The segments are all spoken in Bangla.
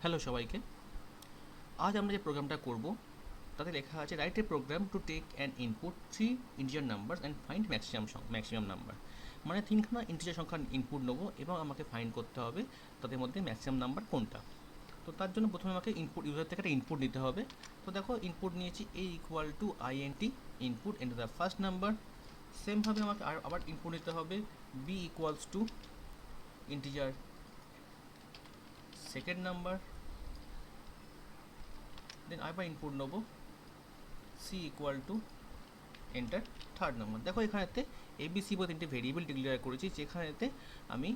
হ্যালো সবাইকে। আজ আমরা যে প্রোগ্রামটা করব তাতে লেখা আছে write a program to take an input 3 integer number and find maximum number. মানে তিনখানা ইন্টিজার সংখ্যার ইনপুট নেবো এবং আমাকে ফাইন্ড করতে হবে তাদের মধ্যে ম্যাক্সিমাম নাম্বার কোনটা। তো তার জন্য প্রথমে আমাকে ইনপুট ইউজার থেকে একটা ইনপুট নিতে হবে। তো দেখো ইনপুট নিয়েছি a equal to INT input enter the first number. সেমভাবে আমাকে আবার ইনপুট নিতে হবে b equals to integer second number. Then আবার ইনপুট নেবো c equal to enter third number. দেখো এখানেতে ABC বলে তিনটে ভেরিয়েবল ডিক্লেয়ার করেছি, যেখানেতে আমি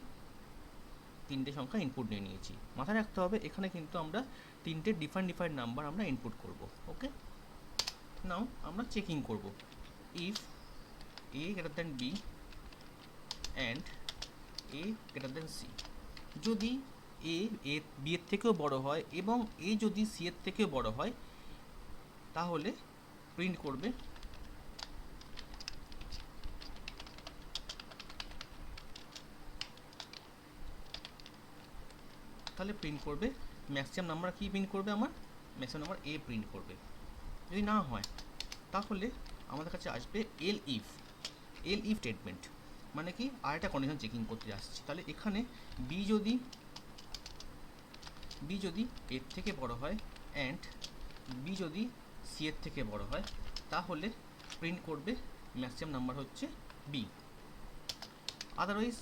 তিনটে সংখ্যা ইনপুট নিয়ে নিয়েছি। মাথায় রাখতে হবে এখানে কিন্তু আমরা তিনটে ডিফারেন্ট নাম্বার আমরা ইনপুট করব। ওকে, নাও আমরা চেকিং করব। If a greater than b and a greater than c, যদি a b এর থেকেও বড় হয় এবং a যদি c এর থেকেও বড় হয় তাহলে প্রিন্ট করবে ম্যাক্সিমাম নাম্বার। কি প্রিন্ট করবে? আমার ম্যাক্সিমাম নাম্বার a প্রিন্ট করবে। যদি না হয় তাহলে আমাদের কাছে আসবে এল ইফ স্টেটমেন্ট। মানে কি আরেকটা কন্ডিশন চেকিং করতে আসছে। তাহলে এখানে বি যদি এর থেকে বড় হয় অ্যান্ড বি যদি সি এর থেকে বড় হয় তাহলে প্রিন্ট করবে ম্যাক্সিমাম নাম্বার হচ্ছে বি। আদারওয়াইজ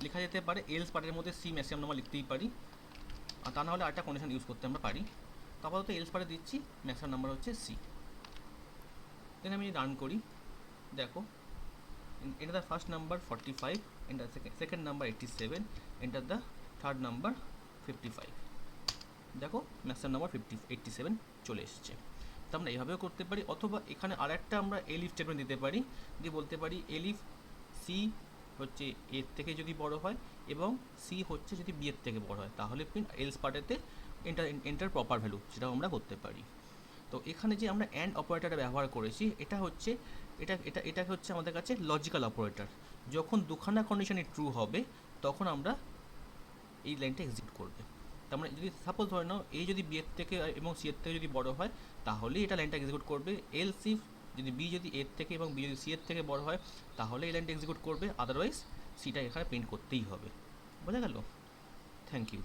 লেখা যেতে পারে এলস পার্টের মধ্যে সি ম্যাক্সিমাম নাম্বার লিখতেই পারি, আর তা নাহলে আরেকটা কন্ডিশন ইউজ করতে আমরা পারি। তো আপাতত এলস পার্টে দিচ্ছি ম্যাক্সিমাম নাম্বার হচ্ছে সি। দেন আমি রান করি। দেখো enter the first number 45, enter the second number 87, enter the third number 55। দেখো ম্যাক্সিমাম নাম্বার 87 চলে এসেছে। তো আমরা এইভাবেও করতে পারি, অথবা এখানে আরেকটা আমরা এলিফ স্টেটমেন্ট দিতে পারি, দিয়ে বলতে পারি এলিফ সি হচ্ছে এর থেকে যদি বড় হয় এবং সি হচ্ছে যদি বি এর থেকে বড় হয় তাহলে প্রিন্ট এলস পার্টেতে এন্টার প্রপার ভ্যালু, সেটাও আমরা করতে পারি। তো এখানে যে আমরা অ্যান্ড অপারেটরটা ব্যবহার করেছি এটা হচ্ছে এটা হচ্ছে আমাদের কাছে লজিক্যাল অপারেটর। যখন দুখানা কন্ডিশনে ট্রু হবে তখন আমরা এই লাইনটা এক্সিকিউট করবে। তার মানে যদি সাপোজ ধরে নাও এ যদি বি এর থেকে এবং সি এর থেকে যদি বড় হয় তাহলে এটা লাইনটা এক্সিকিউট করবে। এলস ইফ যদি বি যদি এর থেকে এবং বি যদি সি এর থেকে বড় হয় তাহলে এই লাইনটা এক্সিকিউট করবে, আদারওয়াইজ সিটা এখানে প্রিন্ট করতেই হবে। বোঝা গেল? Thank you.